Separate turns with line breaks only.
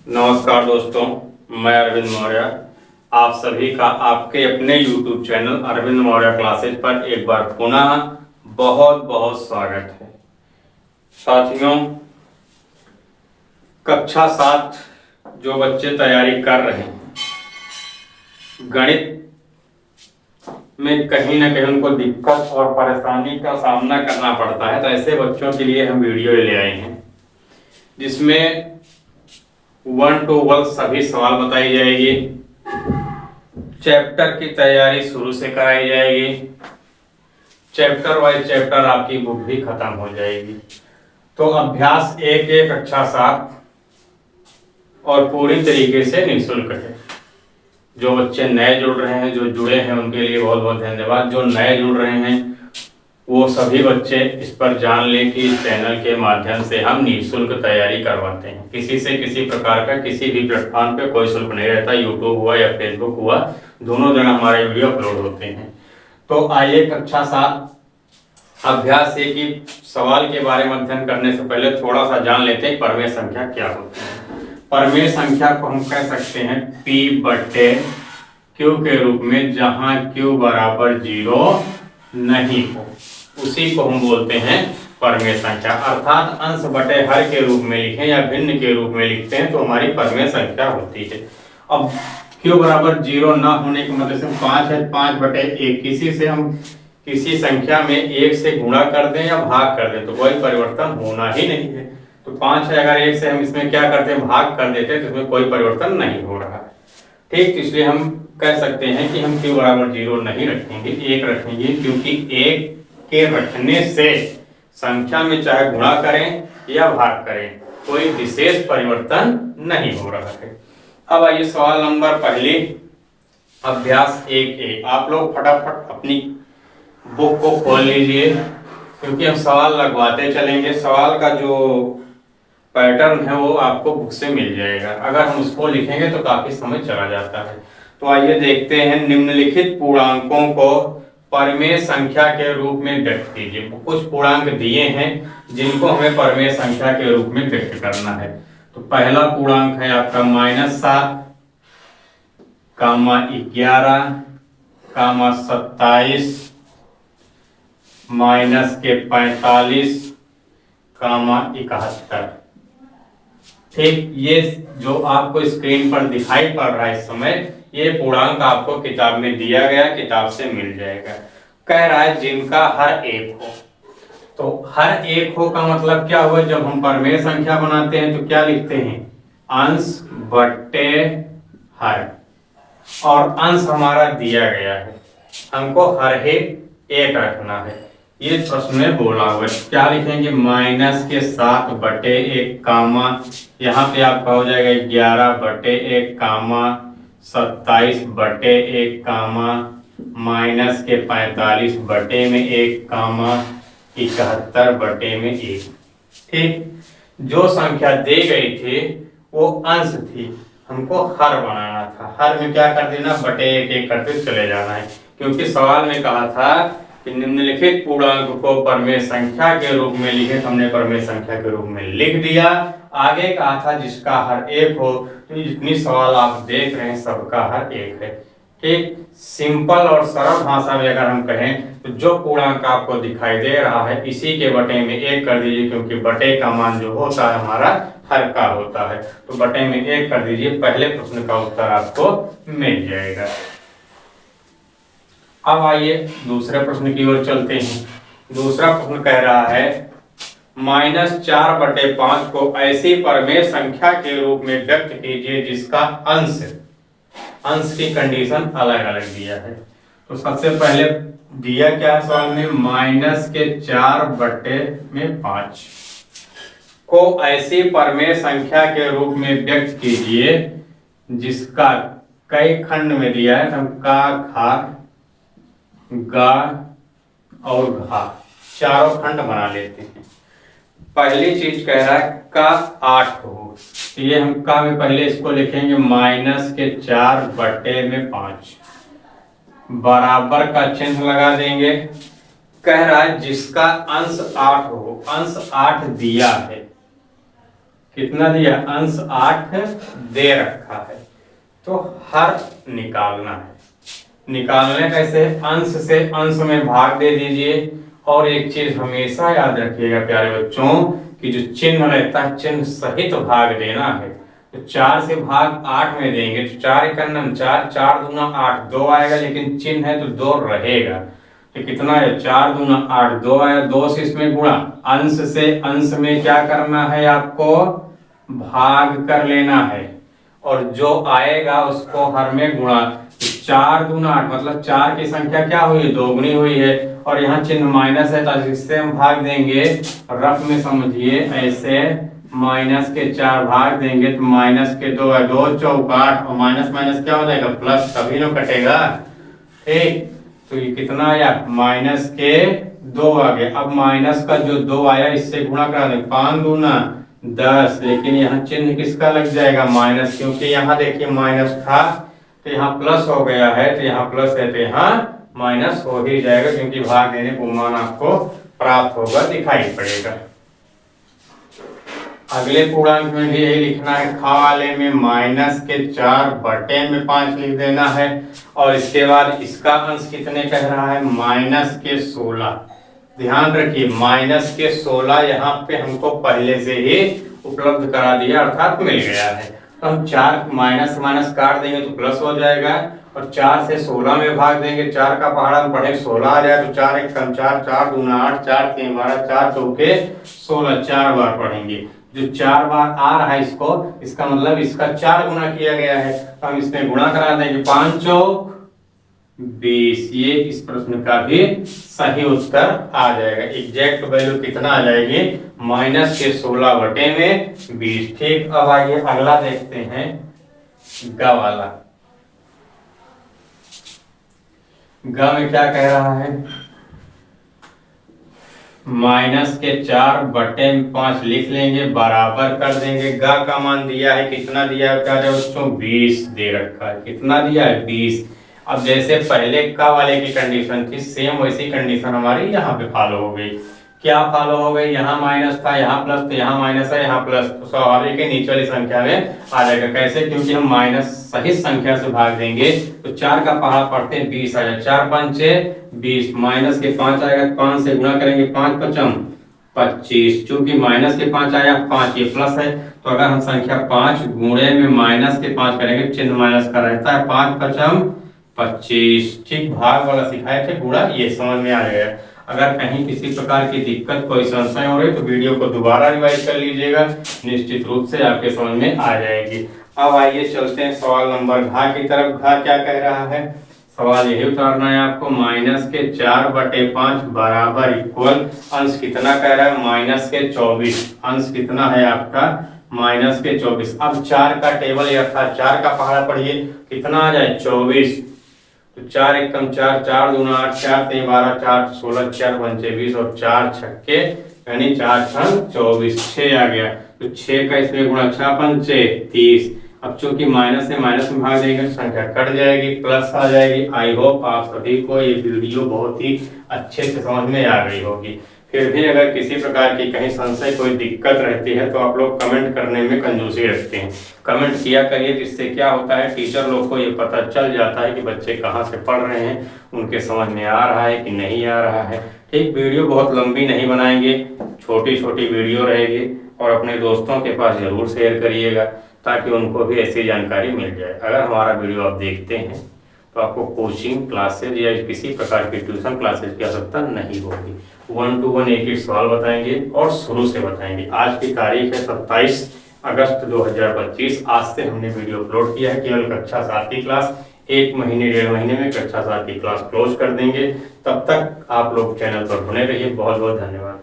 नमस्कार दोस्तों, मैं अरविंद मौर्य। आप सभी का आपके अपने YouTube channel Arvind Maurya classes पर एक बार पुनः बहुत बहुत स्वागत है। साथियों, कक्षा 7 जो बच्चे तैयारी कर रहे हैं, गणित में कहीं ना कहीं उनको दिक्कत और परेशानी का सामना करना पड़ता है, तो ऐसे बच्चों के लिए हम वीडियो ले आए हैं जिसमें 1 to 1 सभी सवाल बताई जाएगी। चैप्टर की तैयारी शुरू से कराई जाएगी। चैप्टर वाइज चैप्टर आपकी बुक भी खत्म हो जाएगी। तो अभ्यास 1 कक्षा 7 और पूरी तरीके से निःशुल्क है। जो बच्चे नए जुड़ रहे हैं, जो जुड़े हैं, उनके लिए बहुत बहुत धन्यवाद। जो नए जुड़ रहे हैं वो सभी बच्चे इस पर जान लें कि इस चैनल के माध्यम से हम निःशुल्क तैयारी करवाते हैं। किसी से किसी प्रकार का किसी भी प्लेटफॉर्म पे कोई शुल्क नहीं रहता। यूट्यूब हुआ या फेसबुक हुआ, दोनों जगह हमारे वीडियो अपलोड होते हैं। तो आइए कक्षा 7 अभ्यास 1 की सवाल के बारे में अध्ययन करने से पहले थोड़ा सा जान लेते हैं परमेय संख्या क्या होती है। परमेय संख्या को हम कह सकते हैं P/Q के रूप में, जहां Q बराबर 0 नहीं हो, उसी को हम बोलते हैं परमेय संख्या। अर्थात अंश बटे हर के रूप में लिखें या भिन्न के रूप में लिखते हैं तो हमारी परमेय संख्या होती है। अब Q बराबर 0 ना होने के मतलब से 5 है, 5/1। किसी से हम किसी संख्या में 1 से गुणा कर दें या भाग कर दें तो कोई परिवर्तन होना ही नहीं है। तो 5 है, अगर 1 से हम इसमें क्या करते हैं, भाग कर देते हैं, तो इसमें कोई परिवर्तन नहीं हो रहा है। ठीक, इसलिए हम कह सकते हैं कि हम Q बराबर 0 नहीं रखेंगे, 1 रखेंगे, क्योंकि 1 के रखने से संख्या में चाहे गुणा करें या भाग करें कोई विशेष परिवर्तन नहीं हो रहा है। अब आइए सवाल नंबर पहले, अभ्यास 1A। आप लोग फटाफट अपनी बुक को खोल लीजिए, क्योंकि हम सवाल लगवाते चलेंगे। सवाल का जो पैटर्न है वो आपको बुक से मिल जाएगा। अगर हम उसको लिखेंगे तो काफी समय चला जाता है। तो आइए देखते हैं, निम्नलिखित पूर्णांकों को परमेय संख्या के रूप में व्यक्त कीजिए। कुछ पूर्णांक दिए हैं जिनको हमें परमेय संख्या के रूप में व्यक्त करना है। तो पहला पूर्णांक है आपका -7, -11, -27, -45, -71। ठीक, ये जो आपको स्क्रीन पर दिखाई पड़ रहा है इस समय, ये पूर्णांक आपको किताब में दिया गया, किताब से मिल जाएगा। कह रहा है जिनका हर एक हो। तो हर एक हो का मतलब क्या हुआ, जब हम परमेय संख्या बनाते हैं तो क्या लिखते हैं, अंश बटे हर, और अंश हमारा दिया गया है, हमको हर एक रखना है। ये प्रश्न में बोला हुआ है। क्या लिखेंगे, -7/1 कामा, यहाँ पे आपका हो जाएगा 11/1 कामा 27/1 कामा -45/1 कामा 71/1। ठीक, जो संख्या दी गई थी वो अंश थी, हमको हर बनाना था। हर में क्या कर देना, बटे 1 करते चले जाना है, क्योंकि सवाल में कहा था कि निम्नलिखित पूर्णांक को परमेय संख्या के रूप में लिखे, तो हमने परमेय संख्या के रूप में लिख दिया। आगे कहा था जिसका हर एक हो, तो जितनी सवाल आप देख रहे हैं सबका हर एक है। ठीक, सिंपल और सरल भाषा में अगर हम कहें तो जो पूर्णांक आपको दिखाई दे रहा है इसी के बटे में 1 कर दीजिए, क्योंकि बटे का मान जो होता है हमारा हर का होता है। तो बटे में 1 कर दीजिए, पहले प्रश्न का उत्तर आपको मिल जाएगा। अब आइए दूसरे प्रश्न की ओर चलते हैं। दूसरा प्रश्न कह रहा है -4/5 को ऐसी परमेय संख्या के रूप में व्यक्त कीजिए जिसका अंश की कंडीशन अलग अलग दिया है। तो सबसे पहले दिया क्या है सवाल में, -4/5 को ऐसी परमेय संख्या के रूप में व्यक्त कीजिए जिसका, कई खंड में दिया है, हम का, खा, गा और घा, चारों खंड बना लेते हैं। पहली चीज कह रहा है का 8 हो, तो ये हम का में पहले इसको लिखेंगे -4/5, बराबर का चिन्ह लगा देंगे। कह रहा है जिसका अंश 8 हो, अंश 8 दिया है, कितना दिया, अंश 8 दे रखा है, तो हर निकालना है। निकालने कैसे, अंश से अंश में भाग दे दीजिए। और एक चीज हमेशा याद रखिएगा प्यारे बच्चों कि जो चिन्ह रहता है चिन्ह सहित भाग देना है। तो 4 से भाग 8 में देंगे तो 4 एकम 4, 4 दूना 8, 2 आएगा, लेकिन चिन्ह है तो 2 रहेगा। तो कितना है, 4 दूना 8, 2 आया, 2 से इसमें गुणा। अंश से अंश में क्या करना है, आपको भाग कर लेना है, और जो आएगा उसको हर में गुणा। 4 दूना 8 मतलब 4 की संख्या क्या हुई, दोगुनी हुई है, और यहाँ चिन्ह माइनस है तो इससे हम भाग देंगे। रफ में समझिए ऐसे माइनस के 4 भाग देंगे तो माइनस के 2 है, 2 चौक 8, और माइनस माइनस क्या हो जाएगा, प्लस, तभी ना कटेगा। ठीक, तो ये कितना आया, माइनस के 2 आ गया। अब माइनस का जो 2 आया इससे गुणा करा दें, 5 दूना 10, लेकिन यहाँ चिन्ह किसका लग जाएगा, माइनस, क्योंकि यहाँ देखिए माइनस था तो यहाँ प्लस हो गया है, तो यहाँ प्लस है तो यहाँ माइनस हो ही जाएगा, क्योंकि भाग देने को मान आपको प्राप्त होगा, दिखाई पड़ेगा। अगले पूर्णांक में भी यही लिखना है, खा वाले में माइनस के 4 बटे में 5 लिख देना है, और इसके बाद इसका अंश कितने कह रहा है, माइनस के 16। ध्यान रखिए माइनस के 16 यहाँ पे हमको पहले से ही उपलब्ध करा दिया, अर्थात मिल गया है। तो हम 4 माइनस माइनस काट देंगे तो प्लस हो जाएगा, और 4 से 16 में भाग देंगे, 4 का पहाड़ा हम पढ़े 16 आ जाए तो 4 एकम 4, 4 दूना 8, 4 3 12, 4 चौके 16, 4 बार पढ़ेंगे। जो 4 बार आ रहा है इसको, इसका मतलब इसका 4 गुना किया गया है, तो हम इसमें गुणा करा देंगे, 5 चौक 20। ये इस प्रश्न का भी सही उत्तर आ जाएगा। एग्जैक्ट वैल्यू कितना आ जाएगी, माइनस के 16 बटे में 20। ठीक, अब आइए अगला देखते हैं, ग वाला। ग में क्या कह रहा है, माइनस के 4 बटे में 5 लिख लेंगे, बराबर कर देंगे। ग का मान दिया है, कितना दिया है, क्या है उसको 20 दे रखा है, कितना दिया है 20। अब जैसे पहले का वाले की कंडीशन थी, सेम वैसी कंडीशन हमारी यहाँ पे फॉलो हो गई। क्या फॉलो हो गई, यहाँ माइनस था, यहाँ प्लस, तो यहाँ माइनस है, यहाँ प्लस, तो स्वाभाविक है नीचे वाली संख्या में आ जाएगा। कैसे, क्योंकि हम माइनस सही संख्या से भाग देंगे, तो 4 का पहाड़ा पढ़ते हैं 20 आ जाए, 4 पंचे 20, माइनस के 5 आएगा, 5 से गुणा करेंगे, 5 पचम 25, चूंकि माइनस के 5 आया 5, ये प्लस है, तो अगर हम संख्या 5 गुणे में माइनस के 5 करेंगे, चिन्ह माइनस का रहता है, 5 पचम 25। ठीक, भाग वाला सिखाए थे, गुणा ये समझ में आ गया। अगर कहीं किसी प्रकार की दिक्कत, कोई संशय हो रही तो वीडियो को दोबारा रिवाइज कर लीजिएगा, निश्चित रूप से आपके समझ में आ जाएगी। अब आइए चलते हैं सवाल नंबर घ की तरफ। घ क्या कह रहा है, सवाल यही उतारना है आपको, माइनस के 4 बटे 5 बराबर इक्वल, अंश कितना कह रहा है, माइनस के 24। अंश कितना है आपका, माइनस के 24। अब 4 का टेबल अर्थात 4 का पहाड़ा पढ़िए, कितना आ जाए 24, तो 4 एकम 4, 4 दूना 8, 4 3 12, 4 16, 4 पंचे 20, और 4 छक्के यानी 4 छंग 24, 6 आ गया। तो 6 का इसमें गुणा, 6 पंचे 30। अब चूंकि माइनस से माइनस में भाग देंगे संख्या कट जाएगी, प्लस आ जाएगी। आई होप आप सभी को ये वीडियो बहुत ही अच्छे से समझ में आ गई होगी। फिर भी अगर किसी प्रकार की कहीं संशय, कोई दिक्कत रहती है तो आप लोग कमेंट करने में कंजूसी रखते हैं, कमेंट किया करिए, जिससे क्या होता है टीचर लोग को ये पता चल जाता है कि बच्चे कहाँ से पढ़ रहे हैं, उनके समझ में आ रहा है कि नहीं आ रहा है। ठीक, वीडियो बहुत लंबी नहीं बनाएंगे, छोटी छोटी वीडियो रहेगी, और अपने दोस्तों के पास जरूर शेयर करिएगा ताकि उनको भी ऐसी जानकारी मिल जाए। अगर हमारा वीडियो आप देखते हैं तो आपको कोचिंग क्लासेज या किसी प्रकार की ट्यूशन क्लासेज की आवश्यकता नहीं होगी। 1 to 1 एक ही सवाल बताएंगे और शुरू से बताएंगे। आज की तारीख है 27 अगस्त 2025। आज से हमने वीडियो अपलोड किया है, केवल कक्षा 7 की क्लास, 1 महीने 1.5 महीने में कक्षा 7 की क्लास क्लोज कर देंगे। तब तक आप लोग चैनल पर बने रहिए। बहुत बहुत धन्यवाद।